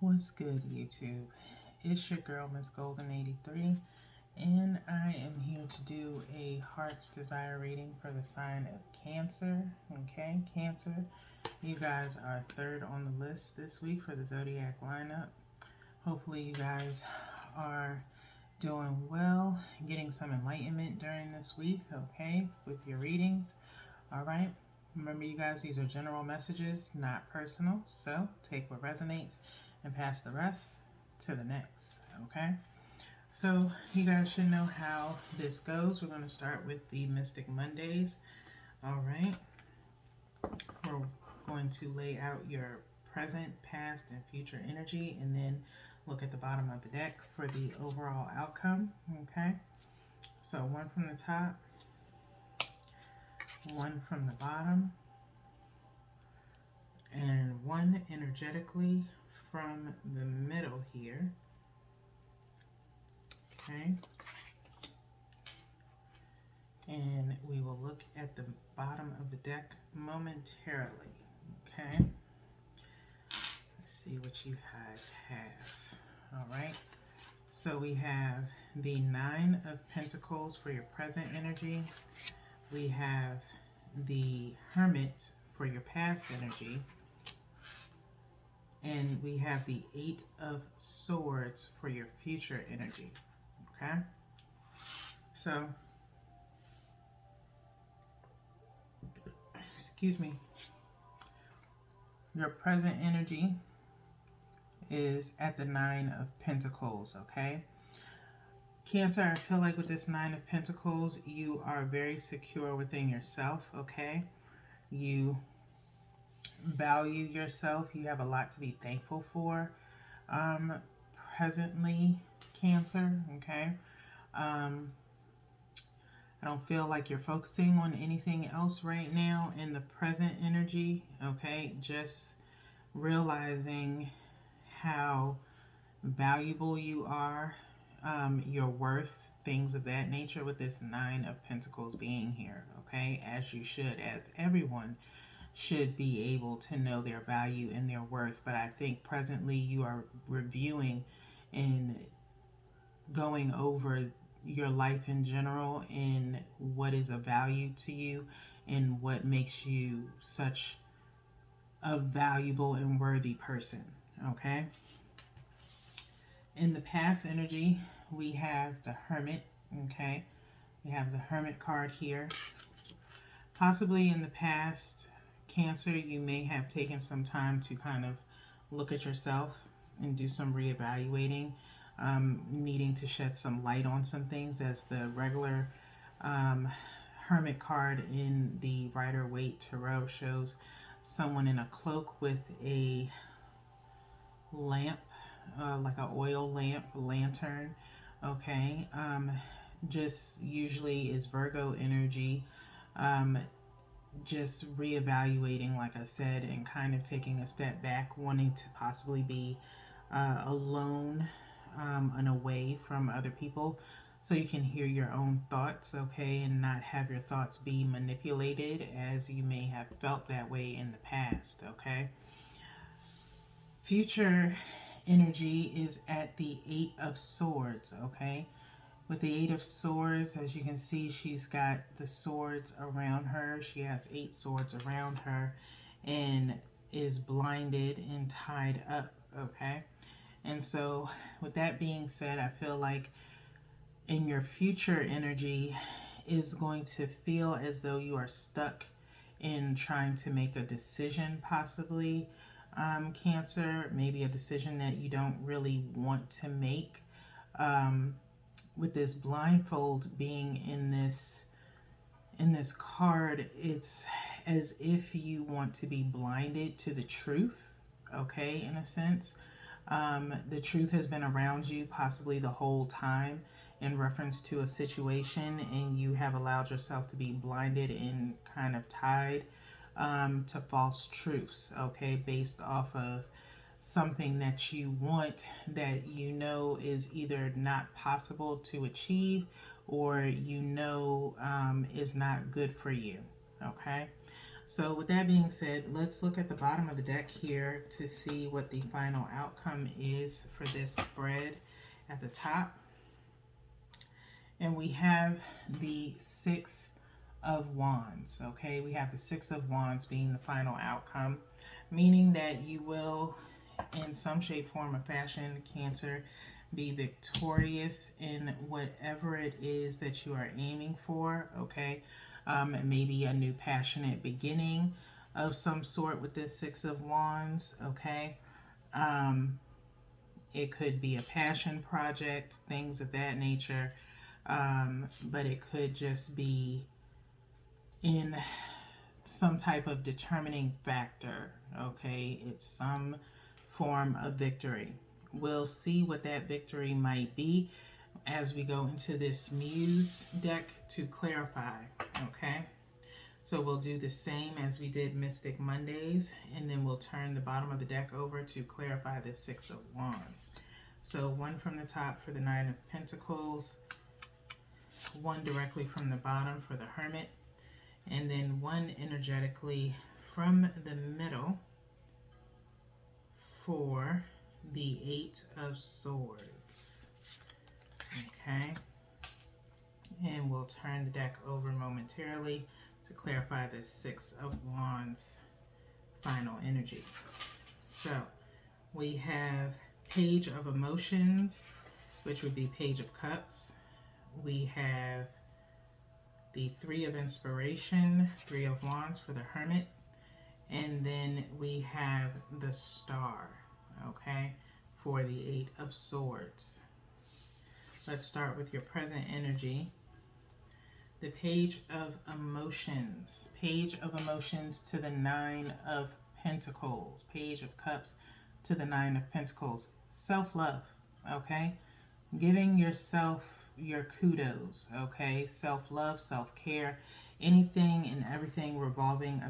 What's good, YouTube? It's your girl, Miss Golden 83, and I am here to do a Heart's Desire reading for the sign of Cancer. Okay, Cancer, you guys are third on the list this week for the Zodiac lineup. Hopefully, you guys are doing well, getting some enlightenment during this week, okay, with your readings. All right. Remember, you guys, these are general messages, not personal. So take what resonates and pass the rest to the next. Okay. So you guys should know how this goes. We're going to start with the Mystic Mondays. All right. We're going to lay out your present, past, and future energy, and then look at the bottom of the deck for the overall outcome. Okay. So one from the top, one from the bottom, and one energetically from the middle here. Okay. And we will look at the bottom of the deck momentarily. Okay. Let's see what you guys have. All right. So we have the Nine of Pentacles for your present energy. We have the Hermit for your past energy. And we have the Eight of Swords for your future energy. Okay? So, excuse me. Your present energy is at the Nine of Pentacles, okay? Cancer, I feel like with this Nine of Pentacles, you are very secure within yourself, okay? You value yourself. You have a lot to be thankful for. Presently, Cancer, okay? I don't feel like you're focusing on anything else right now in the present energy, okay? Just realizing how valuable you are, your worth, things of that nature with this Nine of Pentacles being here, okay? As you should, as everyone should be able to know their value and their worth. But I think presently you are reviewing and going over your life in general and what is of value to you and what makes you such a valuable and worthy person, okay? In the past energy, we have the Hermit, okay? We have the Hermit card here. Possibly in the past, Cancer, you may have taken some time to kind of look at yourself and do some reevaluating, needing to shed some light on some things, as the regular Hermit card in the Rider-Waite Tarot shows someone in a cloak with a lamp, like an oil lamp, lantern, okay? Just usually is Virgo energy, just reevaluating, like I said, and kind of taking a step back, wanting to possibly be alone and away from other people so you can hear your own thoughts, okay, and not have your thoughts be manipulated as you may have felt that way in the past, okay? Future energy is at the Eight of Swords, okay? With the Eight of Swords, as you can see, she's got the swords around her. She has 8 swords around her and is blinded and tied up, okay? And so with that being said, I feel like in your future energy is going to feel as though you are stuck in trying to make a decision, possibly, Cancer, maybe a decision that you don't really want to make. With this blindfold being in this card, it's as if you want to be blinded to the truth, okay, in a sense. The truth has been around you possibly the whole time in reference to a situation, and you have allowed yourself to be blinded and kind of tied to false truths, okay, based off of something that you want that you know is either not possible to achieve or you know is not good for you, okay? So with that being said, let's look at the bottom of the deck here to see what the final outcome is for this spread at the top. And we have the Six of Wands, okay? We have the Six of Wands being the final outcome, meaning that you will, in some shape, form, or fashion, Cancer, be victorious in whatever it is that you are aiming for, okay? Maybe a new passionate beginning of some sort with this Six of Wands, okay? Um, it could be a passion project, things of that nature, but it could just be in some type of determining factor, okay? It's some form of victory. We'll see what that victory might be as we go into this Muse deck to clarify, okay? So we'll do the same as we did Mystic Mondays, and then we'll turn the bottom of the deck over to clarify the Six of Wands. So one from the top for the Nine of Pentacles, one directly from the bottom for the Hermit, and then one energetically from the middle for the Eight of Swords. Okay, and we'll turn the deck over momentarily to clarify the Six of Wands final energy. So we have Page of Emotions, which would be Page of Cups. We have the Three of Inspiration, Three of Wands for the Hermit. And then we have the Star, okay, for the Eight of Swords. Let's start with your present energy. The Page of Emotions. Page of Emotions to the Nine of Pentacles. Page of Cups to the Nine of Pentacles. Self-love, okay? Giving yourself your kudos, okay? Self-love, self-care, anything and everything revolving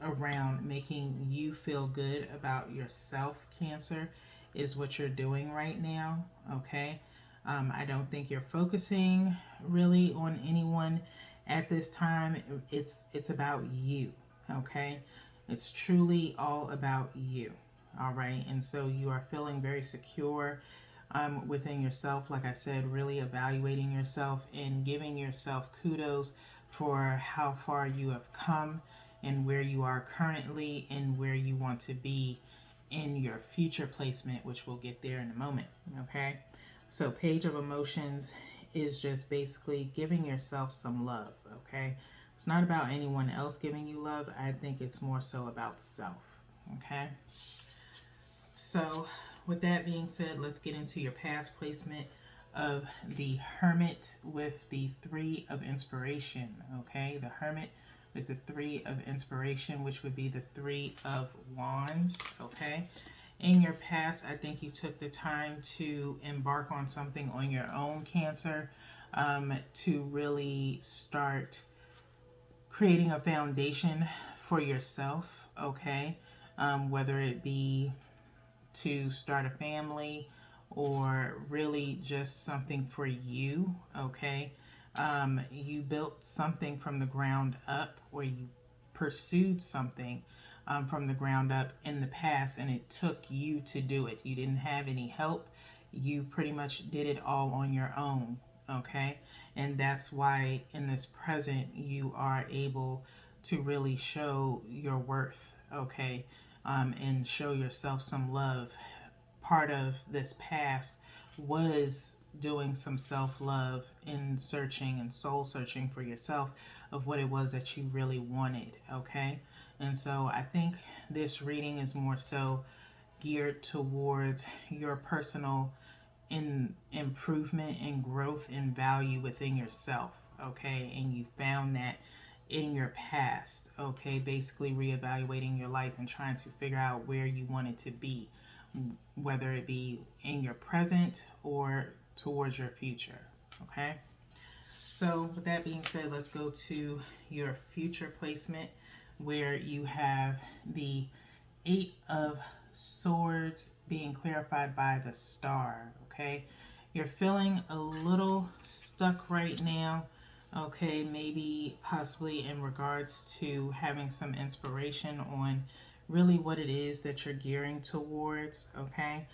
around making you feel good about yourself, Cancer, is what you're doing right now, okay? I don't think you're focusing really on anyone at this time. It's about you, okay? It's truly all about you, all right? And so you are feeling very secure within yourself. Like I said, really evaluating yourself and giving yourself kudos for how far you have come and where you are currently and where you want to be in your future placement, which we'll get there in a moment, okay? So Page of Emotions is just basically giving yourself some love, okay? It's not about anyone else giving you love. I think it's more so about self, okay? So with that being said, let's get into your past placement of the Hermit with the Three of Inspiration, okay? The Hermit with the Three of Inspiration, which would be the Three of Wands, okay? In your past, I think you took the time to embark on something on your own, Cancer, to really start creating a foundation for yourself, okay? Whether it be to start a family or really just something for you, okay? You built something from the ground up, or you pursued something from the ground up in the past, and it took you to do it. You didn't have any help. You pretty much did it all on your own, okay? And that's why in this present you are able to really show your worth, okay? And show yourself some love. Part of this past was doing some self-love and searching and soul searching for yourself of what it was that you really wanted, okay? And so I think this reading is more so geared towards your personal improvement and growth and value within yourself, okay? And you found that in your past, okay? Basically reevaluating your life and trying to figure out where you wanted to be, whether it be in your present or towards your future, okay? So with that being said, let's go to your future placement, where you have the Eight of Swords being clarified by the Star, okay? You're feeling a little stuck right now Okay, maybe possibly in regards to having some inspiration on really what it is that you're gearing towards. Okay,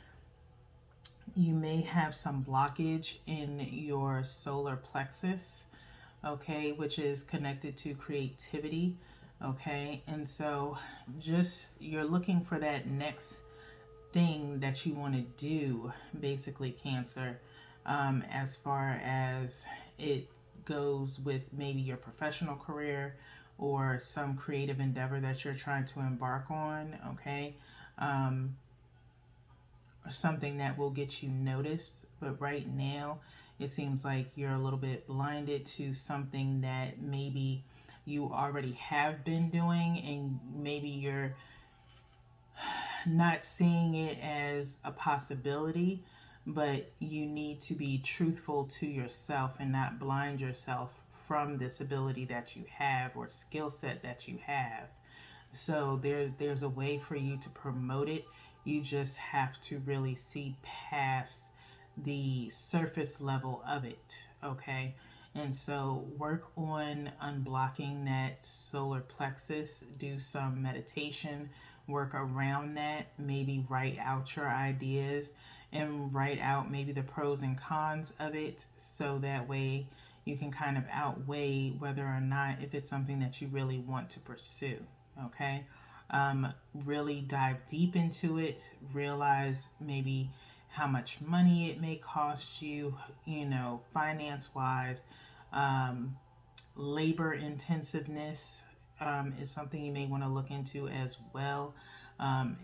you may have some blockage in your solar plexus, okay, which is connected to creativity. Okay, and so just you're looking for that next thing that you want to do, basically, Cancer, as far as it goes with maybe your professional career or some creative endeavor that you're trying to embark on. Okay, um, something that will get you noticed. But right now, it seems like you're a little bit blinded to something that maybe you already have been doing, and maybe you're not seeing it as a possibility, but you need to be truthful to yourself and not blind yourself from this ability that you have or skill set that you have. So there's a way for you to promote it. You just have to really see past the surface level of it, okay? And so work on unblocking that solar plexus, do some meditation, work around that, maybe write out your ideas and write out maybe the pros and cons of it, so that way you can kind of outweigh whether or not if it's something that you really want to pursue. Okay, really dive deep into it, realize maybe how much money it may cost you, finance wise. um, Labor intensiveness is something you may want to look into as well.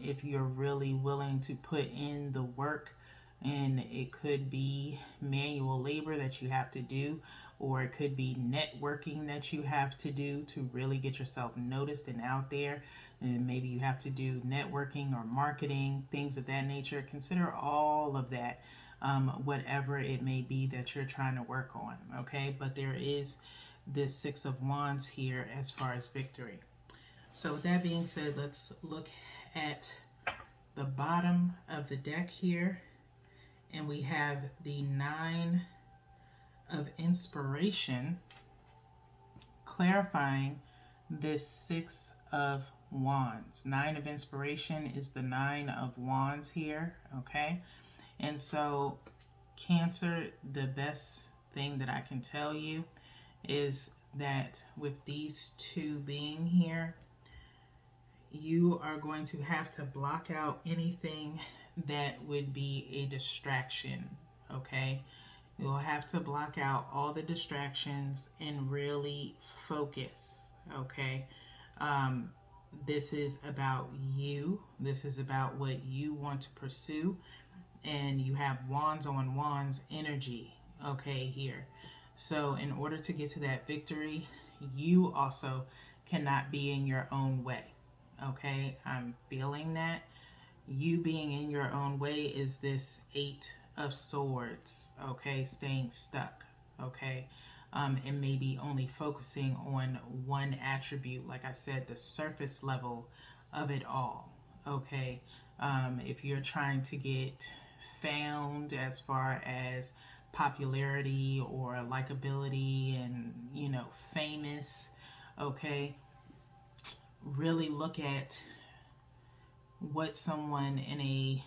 If you're really willing to put in the work, and it could be manual labor that you have to do, or it could be networking that you have to do to really get yourself noticed and out there. And maybe you have to do networking or marketing, things of that nature. Consider all of that, whatever it may be that you're trying to work on. Okay, but there is this Six of Wands here as far as victory. So with that being said, let's look at the bottom of the deck here, and we have the Nine of Inspiration, clarifying this Six of Wands. Nine of Inspiration is the Nine of Wands here, okay? And so, Cancer, the best thing that I can tell you is that with these two being here, you are going to have to block out anything that would be a distraction, okay? You'll have to block out all the distractions and really focus, okay? Um, this is about you. This is about what you want to pursue. And you have wands on wands energy, okay, here. So in order to get to that victory, you also cannot be in your own way, okay? I'm feeling that. You being in your own way is this Eight of Swords, okay? Staying stuck, okay? And maybe only focusing on one attribute, like I said, the surface level of it all, okay? If you're trying to get found as far as popularity or likability and, famous, okay, really look at what someone in a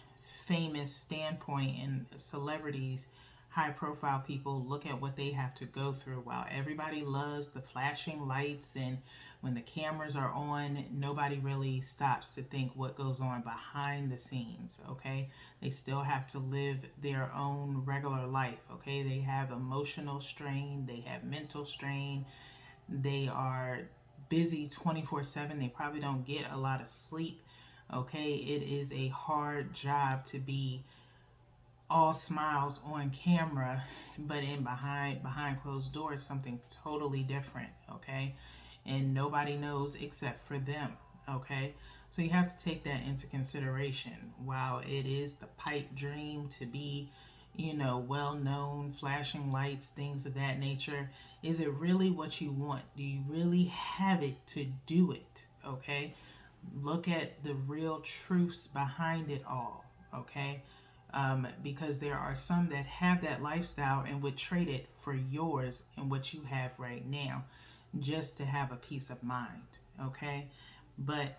famous standpoint, and celebrities, high profile people, look at what they have to go through. While everybody loves the flashing lights and when the cameras are on, nobody really stops to think what goes on behind the scenes, okay? They still have to live their own regular life, okay? They have emotional strain, they have mental strain, they are busy 24/7, they probably don't get a lot of sleep. Okay, it is a hard job to be all smiles on camera, but in behind closed doors something totally different, okay? And nobody knows except for them, okay? So you have to take that into consideration. While it is the pipe dream to be, well known, flashing lights, things of that nature, is it really what you want? Do you really have it to do it? Okay? Look at the real truths behind it all, okay? because there are some that have that lifestyle and would trade it for yours and what you have right now just to have a peace of mind. Okay, but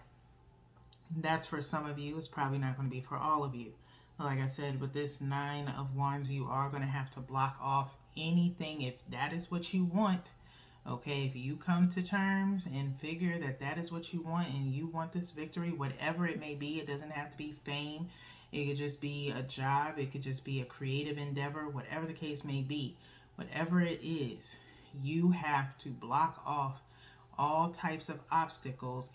that's for some of you. It's probably not going to be for all of you. Like I said, with this Nine of Wands, you are going to have to block off anything if that is what you want. Okay, if you come to terms and figure that that is what you want and you want this victory, whatever it may be, it doesn't have to be fame. It could just be a job. It could just be a creative endeavor, whatever the case may be. Whatever it is, you have to block off all types of obstacles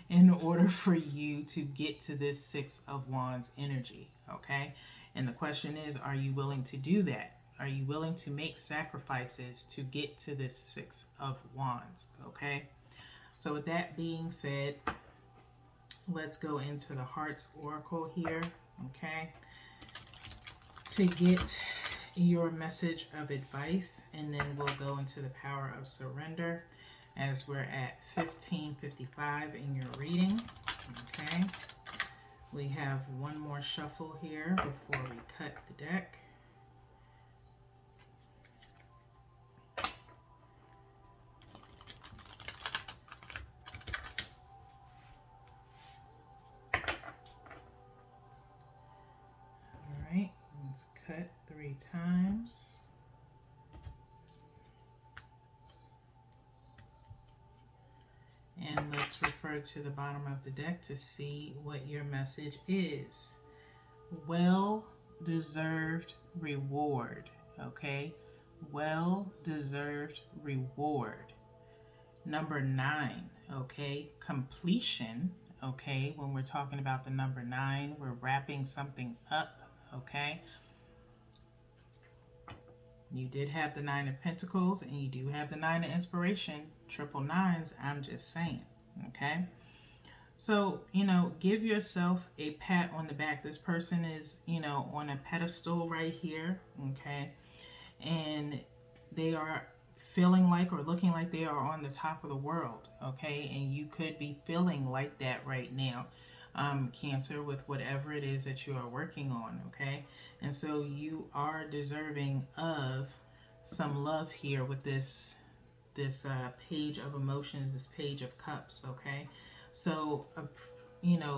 in order for you to get to this Six of Wands energy. Okay, and the question is, are you willing to do that? Are you willing to make sacrifices to get to this Six of Wands? Okay, so with that being said, let's go into the Heart's Oracle here. Okay, to get your message of advice, and then we'll go into the Power of Surrender as we're at 15:55 in your reading. Okay, we have one more shuffle here before we cut the deck. All right, let's cut 3 times. And let's refer to the bottom of the deck to see what your message is. Well-deserved reward, okay? Well-deserved reward. Number 9, okay? Completion, okay? When we're talking about the number 9, we're wrapping something up, okay? You did have the 9 of Pentacles, and you do have the 9 of Inspiration. Triple nines, I'm just saying, okay? So, give yourself a pat on the back. This person is, on a pedestal right here, okay? And they are feeling like or looking like they are on the top of the world, okay? And you could be feeling like that right now, Cancer, with whatever it is that you are working on, okay? And so you are deserving of some love here with this Page of Emotions, this Page of Cups, okay? So,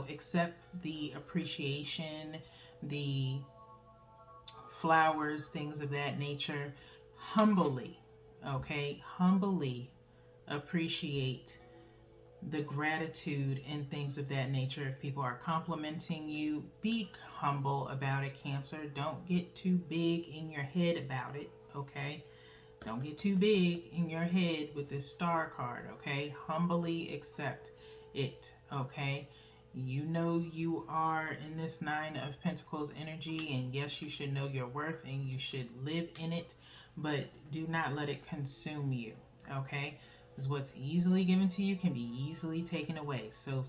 accept the appreciation, the flowers, things of that nature, humbly, okay? Humbly appreciate the gratitude and things of that nature. If people are complimenting you, be humble about it, Cancer. Don't get too big in your head about it, okay? Don't get too big in your head with this Star card, okay? Humbly accept it, okay? You know you are in this 9 of Pentacles energy, and yes, you should know your worth and you should live in it, but do not let it consume you, okay? Because what's easily given to you can be easily taken away. So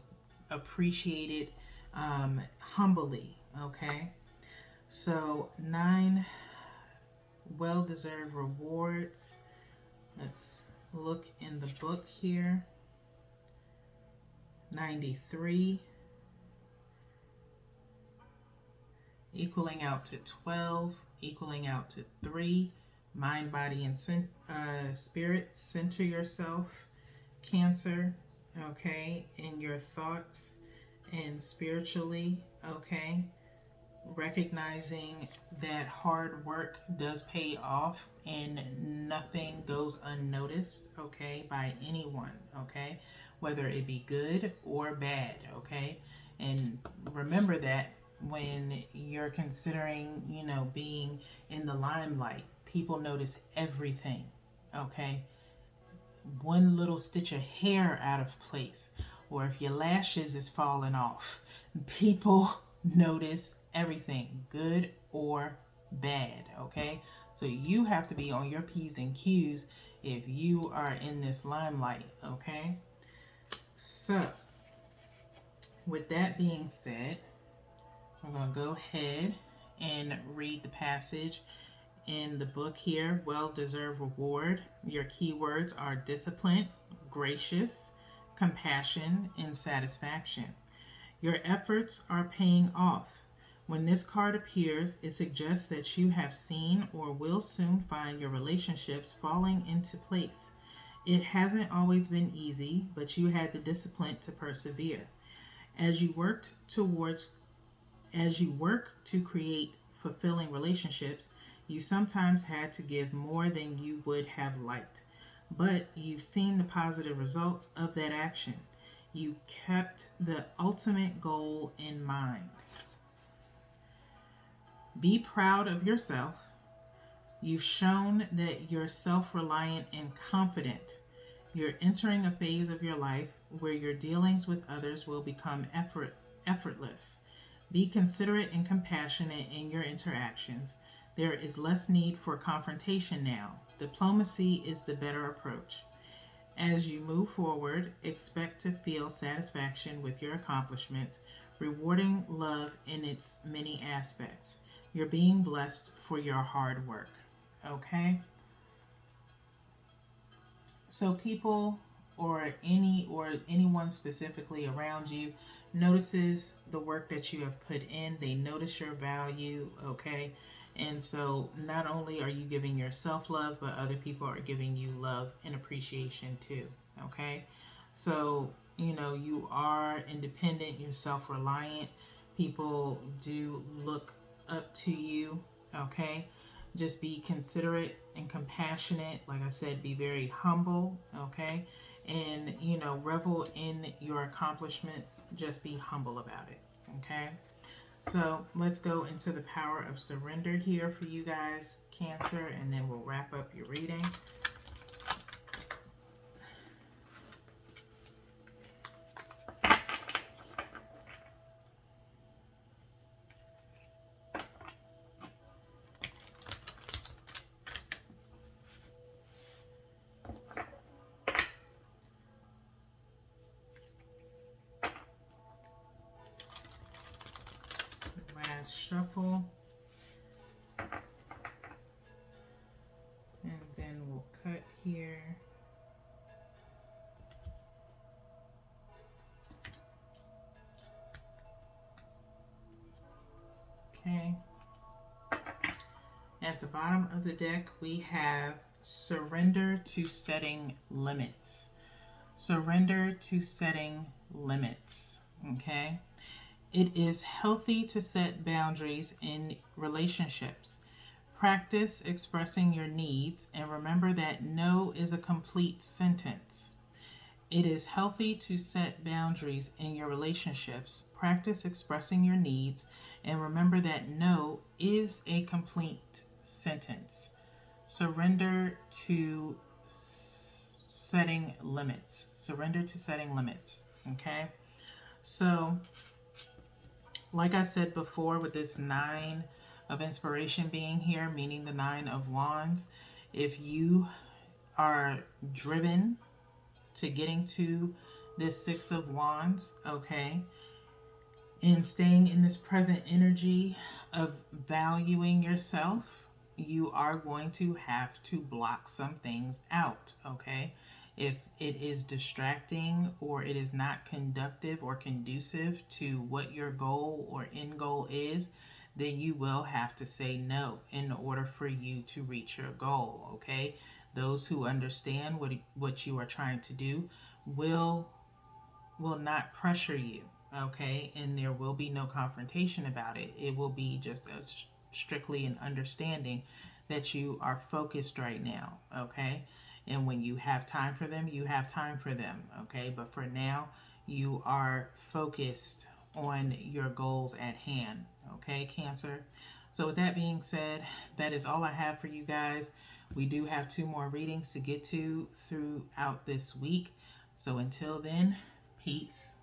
appreciate it humbly, okay? So 9 well-deserved rewards. Let's look in the book here. 93 equaling out to 12, equaling out to 3. Mind, body, and spirit. Center yourself, Cancer, okay, in your thoughts and spiritually, okay? Recognizing that hard work does pay off and nothing goes unnoticed, okay, by anyone, okay, whether it be good or bad, okay? And remember that when you're considering, being in the limelight, people notice everything, okay? One little stitch of hair out of place, or if your lashes is falling off, people notice everything, good or bad, okay? So you have to be on your P's and Q's if you are in this limelight, okay? So, with that being said, I'm going to go ahead and read the passage in the book here, Well-Deserved Reward. Your keywords are discipline, gracious, compassion, and satisfaction. Your efforts are paying off. When this card appears, it suggests that you have seen or will soon find your relationships falling into place. It hasn't always been easy, but you had the discipline to persevere. As you worked towards as you work to create fulfilling relationships, you sometimes had to give more than you would have liked. But you've seen the positive results of that action. You kept the ultimate goal in mind. Be proud of yourself. You've shown that you're self reliant and confident. You're entering a phase of your life where your dealings with others will become effortless. Be considerate and compassionate in your interactions. There is less need for confrontation now. Diplomacy is the better approach. As you move forward, expect to feel satisfaction with your accomplishments, rewarding love in its many aspects. You're being blessed for your hard work. Okay? So people or anyone specifically around you notices the work that you have put in. They notice your value, okay? And so not only are you giving yourself love, but other people are giving you love and appreciation too, okay? So, you are independent, you're self-reliant. People do look up to you, okay? Just be considerate and compassionate. Like I said, be very humble, okay? And, revel in your accomplishments. Just be humble about it, okay? So let's go into the power of surrender here for you guys, Cancer, and then we'll wrap up your reading. Last shuffle. And then we'll cut here. Okay. At the bottom of the deck, we have surrender to setting limits. Surrender to setting limits. Okay. It is healthy to set boundaries in relationships. Practice expressing your needs and remember that no is a complete sentence. It is healthy to set boundaries in your relationships. Practice expressing your needs and remember that no is a complete sentence. Surrender to setting limits. Surrender to setting limits. Okay? So, like I said before, with this 9 of inspiration being here, meaning the 9 of wands, if you are driven to getting to this 6 of wands, okay, and staying in this present energy of valuing yourself, you are going to have to block some things out, okay? If it is distracting or it is not conductive or conducive to what your goal or end goal is, then you will have to say no in order for you to reach your goal, okay? Those who understand what you are trying to do will not pressure you, okay? And there will be no confrontation about it. It will be just strictly an understanding that you are focused right now, okay? And when you have time for them, you have time for them, okay? But for now, you are focused on your goals at hand, okay, Cancer? So with that being said, that is all I have for you guys. We do have 2 more readings to get to throughout this week. So until then, peace.